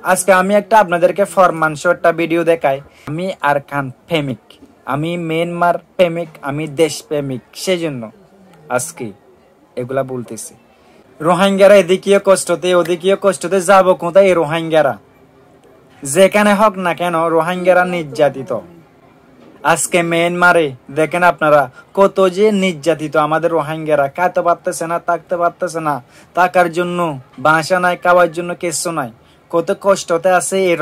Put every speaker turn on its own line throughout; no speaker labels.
আজকে আমি একটা আপনাদেরকে ফরমান শো একটা ভিডিও দেখাই। আমি আরকান প্রেমিক, আমি মিয়ানমার প্রেমিক, আমি দেশ প্রেমিক, সেজন্য আজকে এগুলা বলতেছি। রোহিঙ্গারা এদিকেও কষ্টতে ওদিকেও কষ্টতে যাবো কোথায়? এই রোহিঙ্গারা যেখানে হোক না কেন রোহিঙ্গারা নির্যাতিত। আজকে মিয়ানমারে দেখেন আপনারা কত যে নির্যাতিত আমাদের রোহিঙ্গারা, খাইতে পারতেছে না, থাকতে পারতেছে না, থাকার জন্য বাসা নাই, খাওয়ার জন্য কিছু নাই, কত কষ্টতে আছে। এই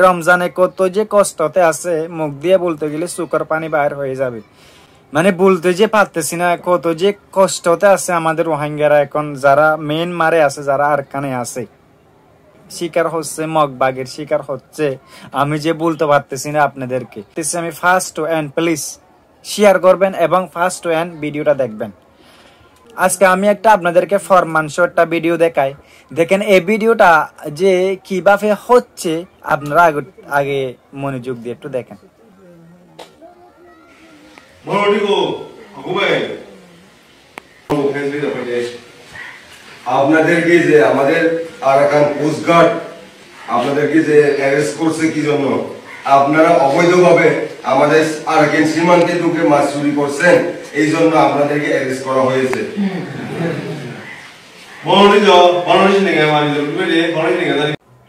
রমজানে কত যে কষ্টতে আছে, মুখ দিয়ে বলতে গেলে চোখের পানি বাইর হয়ে যাবে। মানে বলতে যে পারতেছি না, কত যে কষ্টতে আছে আমাদের রোহিঙ্গারা। এখন যারা মিয়ানমারে আছে, যারা আরকানে আছে, শিকার হচ্ছে, মগবাগের শিকার হচ্ছে। আমি যে বলতে পারতেছি না আপনাদেরকে। আমি first two and please share করবেন এবং ফার্স্ট টু এন্ড ভিডিওটা দেখবেন। আজকে আমি একটা আপনাদেরকে ফরমান শো একটা ভিডিও দেখাই। দেখেন এই ভিডিওটা যে কিভাবে হচ্ছে, আপনারা আগে মনোযোগ দিয়ে একটু দেখেন।
আপনাদেরকে যে আমাদের আরাকান কোস্টগার্ড আপনাদেরকে যে অ্যারেস্ট করছে কি জন্য? আপনারা অবৈধভাবে আমাদের আরাকান সীমান্তে ঢুকে মাছ চুরি করছেন, এই জন্য আপনাদেরকে অ্যারেস্ট করা হয়েছে।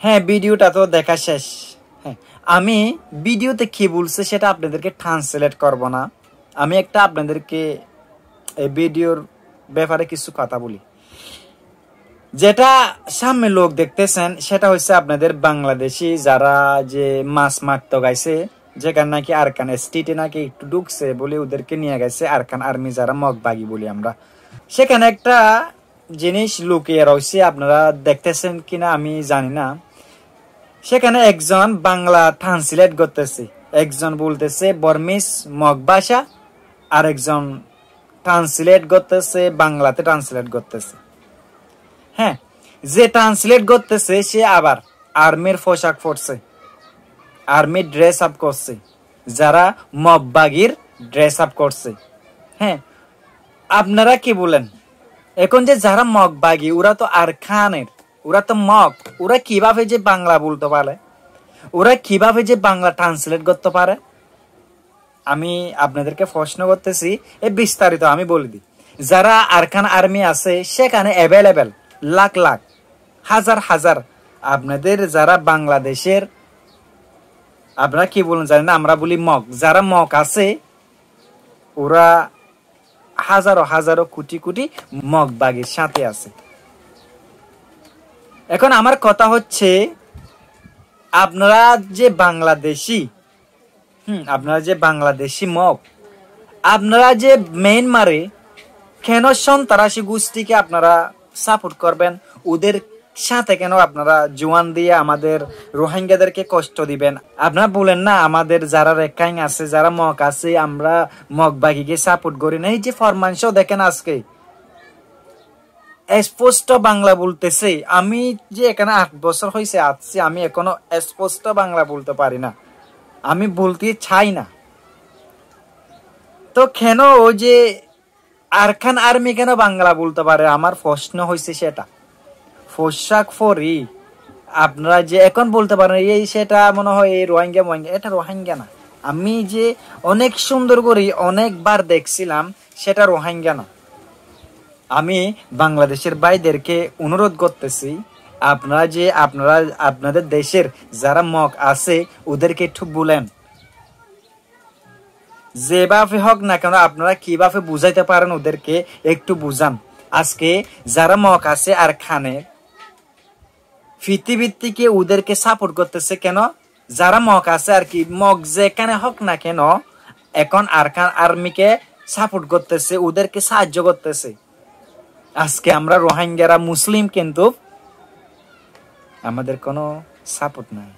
হ্যাঁ, ভিডিওটা তো দেখা শেষ। হ্যাঁ, আমি ভিডিওতে কি বলছে সেটা আপনাদেরকে ট্রান্সলেট করব না। আমি একটা আপনাদেরকে এই ভিডিওর ব্যাপারে কিছু কথা বলি। যেটা সামনে লোক দেখতেছেন সেটা হচ্ছে আপনাদের বাংলাদেশি যারা যে মাছ মারতে গাইছে, যেখানে নাকি আরকান স্টেটে নাকি একটু ঢুকছে বলে ওদেরকে নিয়ে গেছে আরকান আর্মি, যারা মগবাগি বলি আমরা। সেখানে একটা জিনিস লুকিয়ে রয়েছে, আপনারা দেখতেছেন কিনা আমি জানি না। সেখানে একজন বাংলা ট্রান্সলেট করতেছে, একজন বলতেছে বর্মিস মগ ভাষা, আর একজন ট্রান্সলেট করতেছে বাংলাতে ট্রান্সলেট করতেছে। হ্যাঁ, যে ট্রান্সলেট করতেছে সে আবার আর্মির পোশাক পরছে, আর্মির ড্রেস আপ করছে, যারা মগবাগির ড্রেস আপ করছে। হ্যাঁ, আপনারা কি বলেন? এখন যে যারা মগবাগি ওরা তো আরকানের, ওরা তো মগ, ওরা কিভাবে যে বাংলা বলতে পারে, ওরা কিভাবে যে বাংলা ট্রান্সলেট করতে পারে? আমি আপনাদেরকে প্রশ্ন করতেছি, এই বিস্তারিত আমি বলে দিই। যারা আরকান আর্মি আছে সেখানে অ্যাভেলেবেল লাখ লাখ হাজার হাজার আপনাদের যারা বাংলাদেশের, আপনারা কি বলেন জানেন না, আমরা বলি মগ, যারা মগ আছে ওরা হাজারো হাজারো কোটি কোটি মগবাগের সাথে আছে। এখন আমার কথা হচ্ছে, আপনারা যে বাংলাদেশি, আপনারা যে বাংলাদেশি মগ, আপনারা যে মিয়ানমারে কেন সন্ত্রাসী গোষ্ঠীকে আপনারা সাপোর্ট করবেন? ওদের সাথে কেন আপনারা জোয়ান দিয়ে আমাদের রোহিঙ্গাদেরকে কষ্ট দিবেন? আপনারা বলেন না আমাদের যারা রেখাইন আছে, যারা মগ আছে, আমরা মগবাগিকে সাপোর্ট করি না। এই যে ফরমান শো দেখেন আজকে স্পষ্ট বাংলা বলতেছে। আমি যে এখানে 8 বছর হয়েছে আসছি, আমি এখনো স্পষ্ট বাংলা বলতে পারি না, আমি বলতে চাই না। তো কেন ও যে আরকান আর্মি কেন বাংলা বলতে পারে? আমার প্রশ্ন হয়েছে সেটা। পোশাক পরি আপনারা যে এখন বলতে পারেন এই সেটা মনে হয় এই রোহিঙ্গা মোহিঙ্গা, এটা রোহিঙ্গা না। আমি যে অনেক সুন্দর করে অনেকবার দেখছিলাম, সেটা রোহিঙ্গা না। আমি বাংলাদেশের ভাইদেরকে অনুরোধ করতেছি, আপনারা যে আপনাদের দেশের যারা মগ আছে ওদেরকে একটু বলেন, যেভাবে হোক না কেন আপনারা কিভাবে বুঝাইতে পারেন ওদেরকে একটু বুঝান। আজকে যারা মগ আছে আর খানে পৃথিবীর থেকে ওদেরকে সাপোর্ট করতেছে কেন? যারা মগ আছে আর কি, মগ যেখানে হোক না কেন এখন আরকান আর্মিকে সাপোর্ট করতেছে, ওদেরকে সাহায্য করতেছে। আজকে আমরা রোহিঙ্গারা মুসলিম, কিন্তু আমাদের কোনো সাপোর্ট নাই।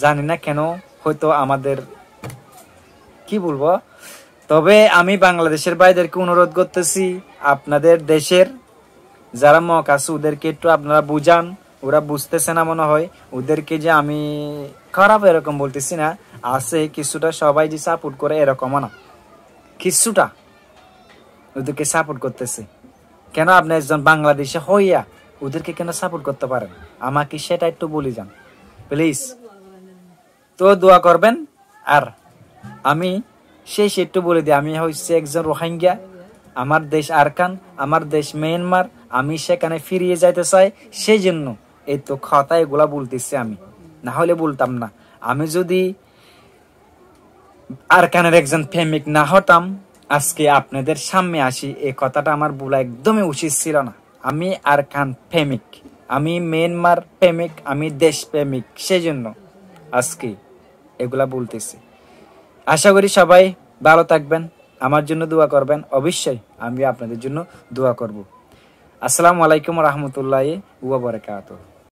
জানি না কেন, হয়তো আমাদের কি বলবো। তবে আমি বাংলাদেশের ভাইদেরকে অনুরোধ করতেছি, আপনাদের দেশের যারা মগ আছে ওদেরকে একটু আপনারা বুঝান। ওরা বুঝতেছে না মনে হয়। ওদেরকে যে আমি খারাপ এরকম বলতেছি না, আছে কিছুটা, সবাই যে সাপোর্ট করে এরকমও না, কিছুটা ওদেরকে সাপোর্ট করতেছে। কেন আপনি একজন বাংলাদেশে হইয়া ওদেরকে কেন সাপোর্ট করতে পারেন? আমাকে সেটা একটু বলে যান প্লিজ। তো দোয়া করবেন। আর আমি শেষ একটু বলে দিই, আমি হচ্ছে একজন রোহিঙ্গা, আমার দেশ আরাকান, আমার দেশ মিয়ানমার, আমি সেখানে ফিরিয়ে যাইতে চাই, সেই জন্য এই তো কথা এগুলা বলতেছি আমি, না হলে বলতাম না। আমি যদি আরাকানের একজন প্রেমিক না হতাম, আজকে আপনাদের সামনে আসি, এই কথাটা আমার বলা একদমই উচিত ছিল না। আমি আরাকান প্রেমিক, আমি মিয়ানমার প্রেমিক, আমি দেশ প্রেমিক, সেই জন্য আজকে এগুলা বলতেছি। আশা করি সবাই ভালো থাকবেন, আমার জন্য দোয়া করবেন, অবশ্যই আমি আপনাদের জন্য দোয়া করব। আসসালামু আলাইকুম রহমতুল্লাহি ওয়া বারাকাতুহু।